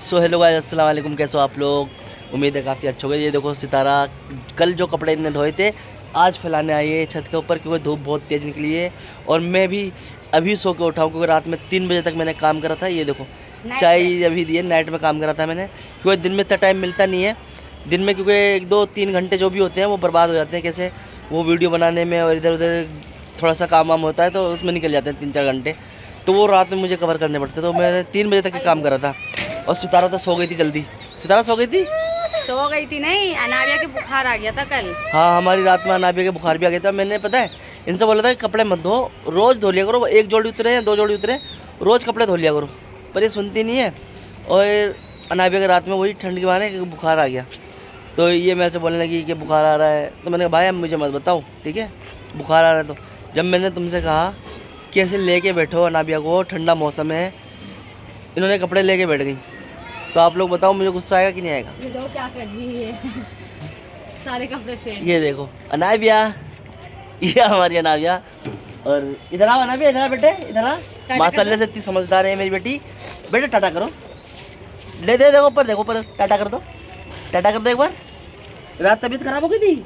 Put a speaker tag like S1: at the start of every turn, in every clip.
S1: So hello guys, अस्सलाम वालेकुम। कैसे हो आप लोग? उम्मीद है काफ़ी अच्छे होंगे। ये देखो सितारा कल जो कपड़े इन्हें धोए थे आज फैलाने आई है छत के ऊपर, क्योंकि धूप बहुत तेज़ निकली है। और मैं भी अभी सो के उठा हूँ, क्योंकि रात में 3 बजे तक मैंने काम करा था। ये देखो चाय अभी दी है, नाइट में काम करा था मैंने, क्योंकि दिन में इतना टाइम मिलता नहीं है। दिन में क्योंकि 1-2-3 घंटे जो भी होते हैं वो बर्बाद हो जाते हैं, कैसे वो वीडियो बनाने में और इधर उधर थोड़ा सा काम वाम होता है तो उसमें निकल जाते हैं 3-4 घंटे, तो वो रात में मुझे कवर करने पड़ते। तो मैंने 3 बजे तक ही काम करा था। और सितारा तो सो गई थी जल्दी। सितारा सो गई थी?
S2: सो गई थी नहीं, अनाबिया के बुखार आ गया था कल।
S1: हाँ, हमारी रात में अनाबिया के बुखार भी आ गया था। मैंने पता है इनसे बोला था कि कपड़े मत धो, रोज़ धो लिया करो, 1 जोड़ी उतरे हैं 2 जोड़ी उतरे, रोज़ कपड़े धो लिया करो, पर ये सुनती नहीं है। और अनाबिया के रात में वही ठंड के बहाने बुखार आ गया, तो ये मेरे से बोलने लगी कि बुखार आ रहा है। तो मैंने कहा भाई अब मुझे मत बताओ, ठीक है, बुखार आ रहा है। तो जब मैंने तुमसे कहा कि ऐसे लेके बैठो अनाबिया को, ठंडा मौसम है, इन्होंने कपड़े लेके बैठ गई। तो आप लोग बताओ मुझे गुस्सा आएगा कि नहीं आएगा?
S2: ये देखो क्या कर रही है सारे कपड़े फेंक।
S1: ये देखो अनाबिया, ये हमारी अनाबिया। और इधर आओ अनाबिया, इधर आ बेटे, इधर आ। माशाल्लाह से इतनी समझदार है मेरी बेटी। बेटे टाटा करो, ले दे, देखो ऊपर, देखो ऊपर, टाटा कर दो, टाटा कर दो एक बार। रात तबीयत खराब हो गई थी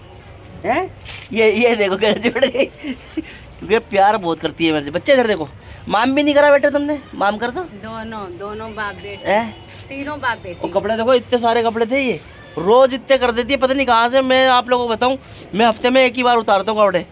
S1: हैं? ये देखो कैसे जुड़ गई, क्योंकि प्यार बहुत करती है मेरे से। बच्चे इधर देखो, माम भी नहीं करा बेटे तुमने, माम कर दो।
S2: दोनों बाप बेटे, तीनों बाप बेटे।
S1: और कपड़े देखो, इतने सारे कपड़े थे, ये रोज इतने कर देती है, पता नहीं कहाँ से। मैं आप लोगों को बताऊं, मैं हफ्ते में 1 ही बार उतारता हूँ कपड़े,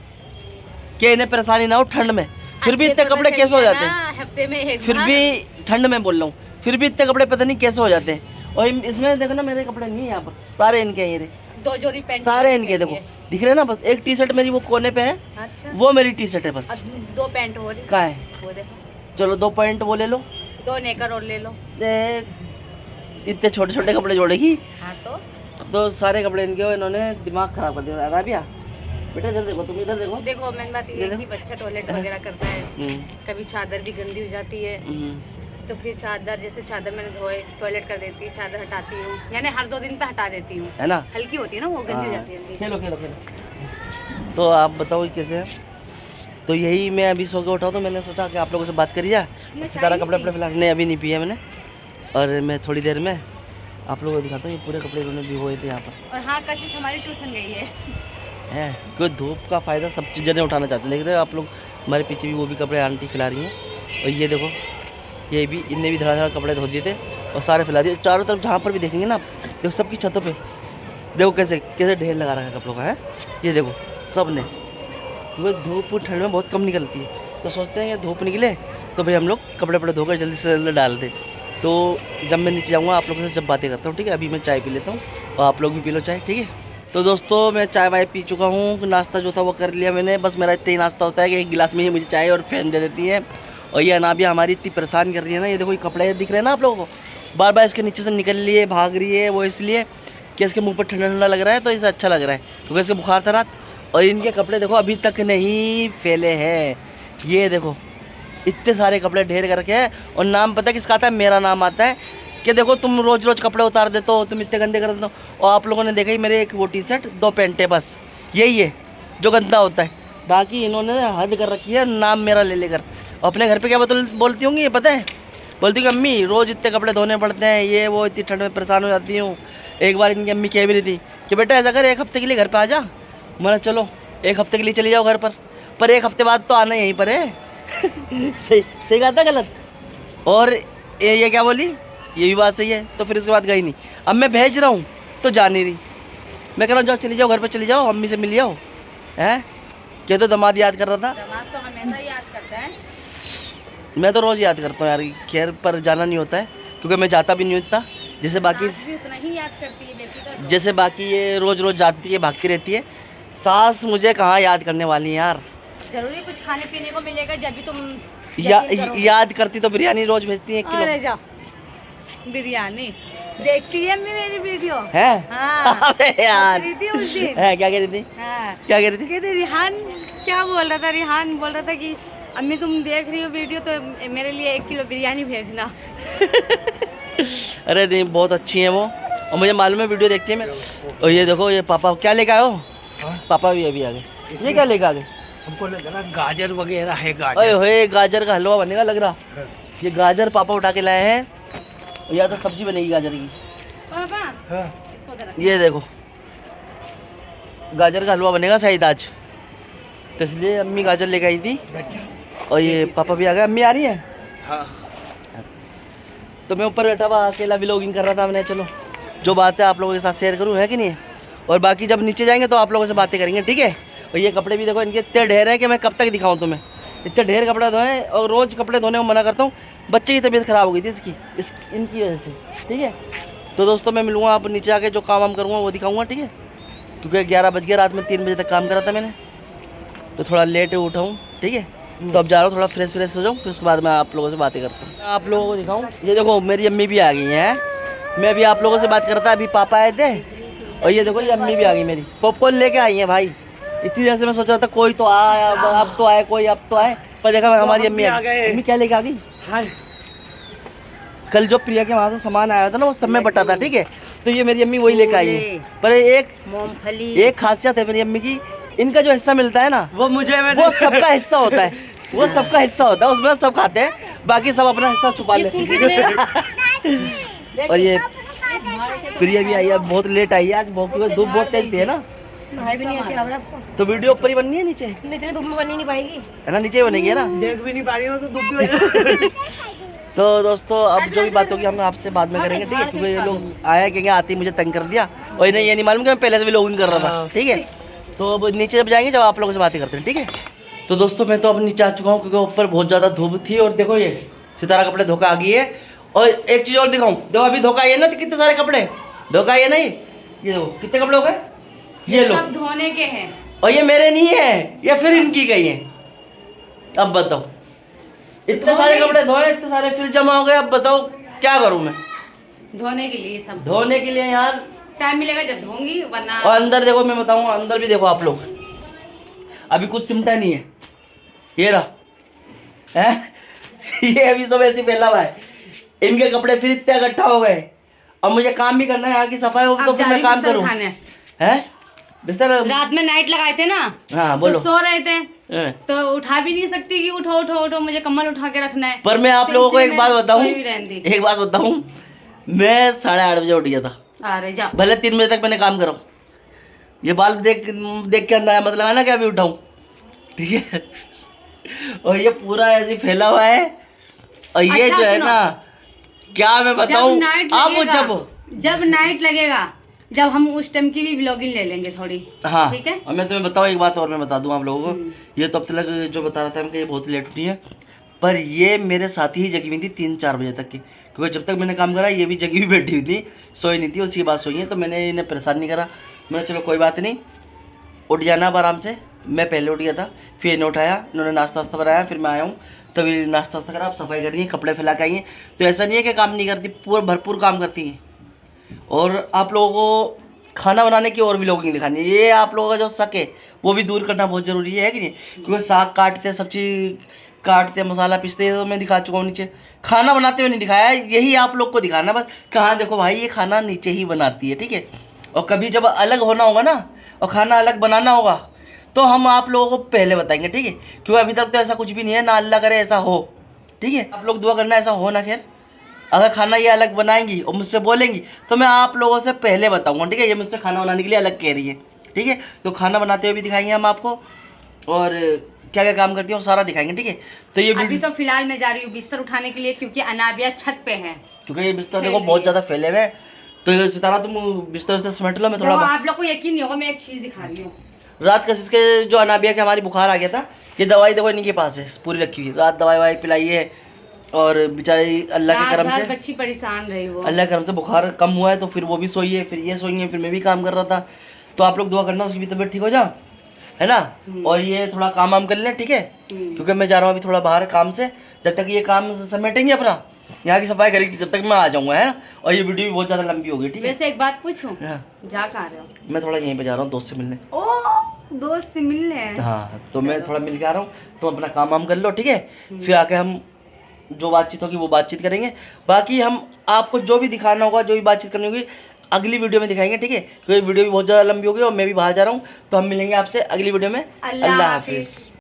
S1: कि इन्हें परेशानी ना हो ठंड में। फिर भी इतने कपड़े कैसे हो जाते हैं
S2: हफ्ते में एक
S1: फिर भी ठंड में बोल रहा हूँ, फिर भी इतने कपड़े पता नहीं कैसे हो जाते हैं। और इसमें देखो ना, मेरे कपड़े नहीं है यहाँ पर, सारे इनके हैं। ये
S2: 2 जोड़ी पैंट
S1: सारे इनके देखो, दिख रहे हैं ना। बस एक टी शर्ट मेरी वो कोने पे है।
S2: अच्छा,
S1: वो मेरी टी शर्ट है बस।
S2: 2 पैंट और
S1: कहाँ है?
S2: वो देखो,
S1: चलो 2 पॉइंट वो ले लो,
S2: 2 नेकर और ले लो।
S1: इतने छोटे छोटे कपड़े जोड़ेगी?
S2: हाँ
S1: तो सारे कपड़े इनके हो, इन्होंने दिमाग खराब कर दिया। अराबिया बेटा इधर देखो, तुम इधर देखो।
S2: देखो मैंने बात ये है कि बच्चा टॉयलेट वगैरह करता है, कभी चादर भी गंदी हो जाती है, तो फिर चादर, जैसे चादर मैंने धोए टॉयलेट कर देती, चादर हटाती हूँ, यानी हर 2 दिन पे हटा देती हूँ, है ना। हल्की होती है ना वो, गंदी हो जाती है जल्दी।
S1: खेलो खेलो खेलो। तो आप बताओ कैसे है? तो यही मैं अभी सो के उठा, तो मैंने सोचा कि आप लोगों से बात करी जाए। सितारा कपड़े अपने फिलहाल नहीं, अभी नहीं पिया मैंने, और मैं थोड़ी देर में आप लोगों को दिखाता हूँ। ये पूरे कपड़े उन्होंने भिगोए थे यहाँ पर।
S2: और हाँ, कशिश हमारी ट्यूशन गई है
S1: क्योंकि धूप का फ़ायदा सब चीज़ जने उठाना चाहते हैं। देख रहे हो आप लोग, हमारे पीछे भी वो भी कपड़े आंटी फैला रही हैं। और ये देखो, ये भी, इनने भी धड़ा कपड़े धो दिए थे और सारे फैला दिए चारों तरफ। जहाँ पर भी देखेंगे ना आप, देखो सबकी छतों पे देखो कैसे कैसे ढेर लगा रखा है कपड़ों का है। ये देखो सब ने, क्योंकि धूप ठंड में बहुत कम निकलती है, तो सोचते हैं कि धूप निकले तो भाई हम लोग कपड़े वपड़े धोकर जल्दी से जल्दी डाल दें। तो जब मैं नीचे जाऊँगा आप लोगों से जब बातें करता हूँ, ठीक है। अभी मैं चाय पी लेता हूँ और आप लोग भी पी लो चाय, ठीक है। तो दोस्तों मैं चाय वाय पी चुका हूँ, नाश्ता जो था वो कर लिया मैंने। बस मेरा इतना ही नाश्ता होता है कि 1 गिलास में ही मुझे चाय और फैन दे देती है। और ये अनाबिया हमारी इतनी परेशान कर रही है ना। ये देखो, ये कपड़े दिख रहे हैं ना आप लोगों को, बार बार इसके नीचे से निकल रही है, भाग रही है। वो इसलिए कि इसके मुँह पर ठंडा ठंडा लग रहा है, तो इसे अच्छा लग रहा है, क्योंकि इसके बुखार था रात। और इनके कपड़े देखो अभी तक नहीं फैले हैं। ये देखो इतने सारे कपड़े ढेर करके हैं। और नाम पता है किसका आता है? मेरा नाम आता है कि देखो तुम रोज़ रोज़ कपड़े उतार देते हो, तुम इतने गंदे कर देते हो। और आप लोगों ने देखा ही, मेरे एक वो टी शर्ट 2 पैंटें, बस यही है जो गंदा होता है। बाकी इन्होंने हद कर रखी है नाम मेरा ले लेकर। अपने घर पे क्या बोलती होंगी ये पता है? बोलती कि अम्मी रोज़ इतने कपड़े धोने पड़ते हैं, ये वो, इतनी ठंड में परेशान हो जाती हूँ। एक बार इनकी अम्मी कह भी रही थी कि बेटा ऐसा कर 1 हफ्ते के लिए घर पर आ जा। मैंने चलो 1 हफ्ते के लिए चली जाओ घर पर 1 हफ्ते बाद तो आना यहीं पर है सही कहा था गलत? और ये क्या बोली, ये भी बात सही है। तो फिर उसके बाद गई नहीं। अब मैं भेज रहा हूँ तो जा नहीं रही। मैं कह रहा हूँ जाओ, चली जाओ घर पर, चली जाओ, अम्मी से मिल जाओ। हैं क्या? तो दामाद याद कर रहा था।
S2: दामाद तो हमेशा याद करता है।
S1: मैं तो रोज़ याद करता हूँ यार, खैर पर जाना नहीं होता है, क्योंकि मैं जाता भी नहीं होता जैसे बाकी।
S2: भी उतना ही याद करती है बेफिक्र,
S1: जैसे बाकी ये रोज़ रोज़ जाती है, भागती रहती है। सास मुझे कहाँ याद करने वाली है यार।
S2: जरूरी कुछ खाने पीने को मिलेगा जब भी तुम
S1: याद करती तो बिरयानी रोज़ भेजती है 1 किलो।
S2: अरे जाओ, बिरयानी देखती है मेरी वीडियो
S1: है।
S2: हाँ।
S1: अबे यार
S2: उस दिन
S1: है, क्या कह रही थी?
S2: हाँ।
S1: क्या कह रही थी?
S2: कहते रिहान क्या बोल रहा था? रिहान बोल रहा था कि अम्मी तुम देख रही हो वीडियो तो मेरे लिए 1 किलो बिरयानी भेजना
S1: अरे नहीं, बहुत अच्छी है वो, और मुझे मालूम है वीडियो देखती है मैं। और ये देखो, ये पापा क्या लेके आए हो? पापा भी अभी आ गए। ये क्या लेके आ गए?
S3: हमको लग रहा गाजर वगैरह है।
S1: ओए होए, गाजर का हलवा बनेगा लग रहा। ये गाजर पापा उठा के लाए हैं या तो सब्जी बनेगी गाजर की।
S2: पापा
S3: हाँ।
S2: इसको उधर रख।
S1: ये देखो गाजर का हलवा बनेगा शायद आज, तो इसलिए अम्मी गाजर लेके आई थी। और ये पापा भी आ गए। अम्मी आ रही है?
S3: हाँ।
S1: तो मैं ऊपर बैठा हुआ अकेला व्लॉगिंग कर रहा था। मैंने चलो जो बात है आप लोगों के साथ शेयर करूँ, है कि नहीं। और बाकी जब नीचे जाएंगे तो आप लोगों से बातें करेंगे, ठीक है। और ये कपड़े भी देखो, इनके इतने ढेर हैं कि मैं कब तक दिखाऊं तुम्हें। इतने ढेर कपड़े धोए, और रोज़ कपड़े धोने को मना करता हूँ। बच्चे की तबीयत ख़राब हो गई थी इनकी वजह से, ठीक है। तो दोस्तों मैं मिलूँगा, आप नीचे आके जो काम करूँगा वो दिखाऊँगा, ठीक है। क्योंकि 11 बज गया, रात में 3 बजे तक काम करा था मैंने, तो थोड़ा लेट उठा हूँ, ठीक है। तो अब जा रहा हूँ, थोड़ा फ्रेश हो जाऊँ, फिर उसके बाद मैं आप लोगों से बातें करता हूँ। आप लोगों को दिखाऊँ, ये देखो मेरी अम्मी भी आ गई हैं। मैं अभी आप लोगों से बात करता, अभी पापा आए थे, और ये देखो ये अम्मी भी आ गई मेरी। पॉपकॉर्न लेके आई हैं भाई। इतनी देर से मैं सोच रहा था कोई तो आया, अब तो आए कोई, अब तो आए, पर देखा हमारी अम्मी आ गई। अम्मी क्या लेके आ गई?
S3: हाय।
S1: कल जो प्रिया के वहाँ से सामान आया था ना, वो सब में बटा था, ठीक है। तो ये मेरी अम्मी वही लेके आई है। पर
S2: मूंगफली,
S1: एक खासियत है मेरी अम्मी की, इनका जो हिस्सा मिलता है ना,
S3: वो मुझे
S1: वो सबका हिस्सा होता है। वो सबका हिस्सा होता है, उसमें सब खाते हैं, बाकी सब अपना हिस्सा छुपा लेते हैं। और ये प्रिया भी आई है, बहुत लेट आई है आज, धूप बहुत तेज थी, है ना।
S3: नहाई भी नहीं आती आपको।
S1: तो वीडियो ऊपर ही बननी है, नीचे
S3: इतनी धूप में बनी नहीं पाएगी,
S1: है ना, नीचे ही बनेगी, है ना।
S3: देख भी नहीं पा रही हूँ तो धूप भी बनी।
S1: तो दोस्तों अब जो भी बात होगी हम आपसे बाद में करेंगे, ठीक है। क्योंकि ये लोग आया कि आते ही मुझे तंग कर दिया, और इन्हें ये नहीं मालूम कि मैं पहले से भी व्लॉगिंग कर रहा था, ठीक है। तो अब नीचे जब जाएंगे, जब आप लोगों से बातें करते हैं, ठीक है। तो दोस्तों मैं तो अब नीचे आ चुका हूँ, क्योंकि ऊपर बहुत ज़्यादा धूप थी। और देखो ये सितारा कपड़े धोखा आ गई है। और एक चीज़ और दिखाऊँ, देखो अभी धोखा आई है ना, तो कितने सारे कपड़े धोखा आई है ना। ये देखो कितने कपड़े हो गए, ये लो।
S2: सब धोने के हैं,
S1: और ये मेरे नहीं है, ये फिर इनकी गई है। अब बताओ, इतने सारे कपड़े धोए, इतने सारे फिर जमा हो गए। अब बताओ क्या करूं मैं
S2: धोने के लिए, सब
S1: धोने के लिए यार।
S2: टाइम मिलेगा जब धोंगी, वरना।
S1: और अंदर देखो, मैं बताऊं अंदर भी देखो आप लोग, अभी कुछ सिमटा नहीं है। ये रहा है ये अभी सब ऐसे फैला हुआ है। इनके कपड़े फिर इतने इकट्ठा हो गए। अब मुझे काम भी करना है, यहाँ की सफाई हो तो फिर मैं काम करूँ, है बिस्तर।
S2: रात में नाइट लगाए थे ना,
S1: हाँ बोलो।
S2: तो सो रहे थे,
S1: हाँ।
S2: तो उठा भी नहीं सकती कि उठो उठो उठो, मुझे कम्बल उठा के रखना है।
S1: पर मैं आप
S2: तो
S1: लोगों को
S2: इसी
S1: एक बात
S2: में
S1: बताऊं,
S2: सोई हुई रहती।
S1: एक बात बताऊं, मैं 8:30 बजे उठ गया था।
S2: अरे जा,
S1: भले 3 बजे तक मैंने काम करा। ये बाल देख के अंदर आया, मतलब है ना कि अभी उठाऊं, ठीक है। और ये पूरा ऐसे फैला हुआ है। और ये
S2: अच्छा,
S1: जो है
S2: सुनो।
S1: ना, क्या मैं बताऊं, आप
S2: जब नाइट लगेगा, जब हम उस टाइम की भी ब्लॉगिंग ले लेंगे थोड़ी।
S1: हाँ
S2: ठीक है।
S1: और मैं तुम्हें बताऊं एक बात और, मैं बता दूं आप लोगों को। ये तो अब तक जो बता रहा था मैं कि ये बहुत लेट उठी है, पर ये मेरे साथ ही जगी हुई थी 3-4 बजे तक की। क्योंकि जब तक मैंने काम करा ये भी जगी हुई बैठी हुई थी, सोई नहीं थी, उसकी बात सोई है। तो मैंने इन्हें परेशान नहीं करा। मैंने चलो कोई बात नहीं, उठ जाना अब आराम से। मैं पहले उठ गया था, फिर इन्हें उठाया, इन्होंने नाश्ता वास्ता बनाया, फिर मैं आया हूँ, तभी नाश्ता वास्ता करा। अब सफाई कर रही है, कपड़े फैला के आई हैं। तो ऐसा नहीं है कि काम नहीं करती, पूरा भरपूर काम करती हैं। और आप लोगों को खाना बनाने की और भी व्लॉगिंग दिखानी है। ये आप लोगों का जो शक है वो भी दूर करना बहुत ज़रूरी है कि नहीं। क्योंकि साग काटते, सब्जी काटते, मसाला पीसते, तो मैं दिखा चुका हूँ नीचे। खाना बनाते हुए नहीं दिखाया, यही आप लोग को दिखाना बस। कहाँ देखो भाई, ये खाना नीचे ही बनाती है, ठीक है। और कभी जब अलग होना होगा ना, और खाना अलग बनाना होगा, तो हम आप लोगों को पहले बताएंगे, ठीक है। क्योंकि अभी तक तो ऐसा कुछ भी नहीं है, ना अल्लाह करे ऐसा हो, ठीक है। आप लोग दुआ करना ऐसा हो ना। खैर अगर खाना ये अलग बनाएंगी और मुझसे बोलेंगी तो मैं आप लोगों से पहले बताऊंगा, ठीक है। ये मुझसे खाना बनाने के लिए अलग कह रही है, ठीक है। तो खाना बनाते हुए भी दिखाएंगे हम आपको, और क्या क्या काम करती है वो सारा दिखाएंगे, ठीक है। तो ये
S2: अभी तो फिलहाल मैं जा रही हूँ बिस्तर उठाने के लिए, क्योंकि अनाबिया छत पे है।
S1: क्योंकि ये बिस्तर देखो बहुत ज़्यादा फैले हुए हैं। तो ये सितारा तुम बिस्तर उस्तर समेट लो, मैं थोड़ा।
S2: आप लोग को यकीन नहीं होगा, मैं एक चीज़ दिखा रही हूँ।
S1: रात कशिश के जो अनाबिया के हमारी बुखार आ गया था, ये दवाई देखो इनके पास है पूरी रखी हुई। रात दवाई वाई पिलाई है, और बेचारी अल्लाह के करम से,
S2: बच्ची परेशान रही वो,
S1: अल्लाह के करम से बुखार कम हुआ है। तो फिर वो भी सोई है, फिर ये सोई है, फिर मैं भी काम कर रहा था। तो आप लोग दुआ करना उसकी भी तबीयत ठीक हो जाए, है ना। और ये थोड़ा काम वाम कर लें, ठीक है। क्योंकि मैं जा रहा हूँ अभी थोड़ा बाहर काम से। जब तक ये काम समेटेंगे अपना, यहाँ की सफाई करेगी, जब तक मैं आ जाऊँगा, है ना। और ये वीडियो भी बहुत ज़्यादा लंबी होगी, ठीक है।
S2: वैसे एक बात पूछूं,
S1: हाँ।
S2: जा कहाँ रहे हो?
S1: मैं थोड़ा यहीं पे जा रहा हूँ दोस्त से मिलने।
S2: दोस्त से मिलने?
S1: हाँ, तो मैं थोड़ा मिल के आ रहा हूँ, तो अपना काम वाम कर लो, ठीक है। फिर आके हम जो बातचीत होगी वो बातचीत करेंगे। बाकी हम आपको जो भी दिखाना होगा, जो भी बातचीत करनी होगी, अगली वीडियो में दिखाएंगे, ठीक है। क्योंकि वीडियो भी बहुत ज़्यादा लंबी होगी और मैं भी बाहर जा रहा हूँ। तो हम मिलेंगे आपसे अगली वीडियो में। अल्लाह हाफिज़।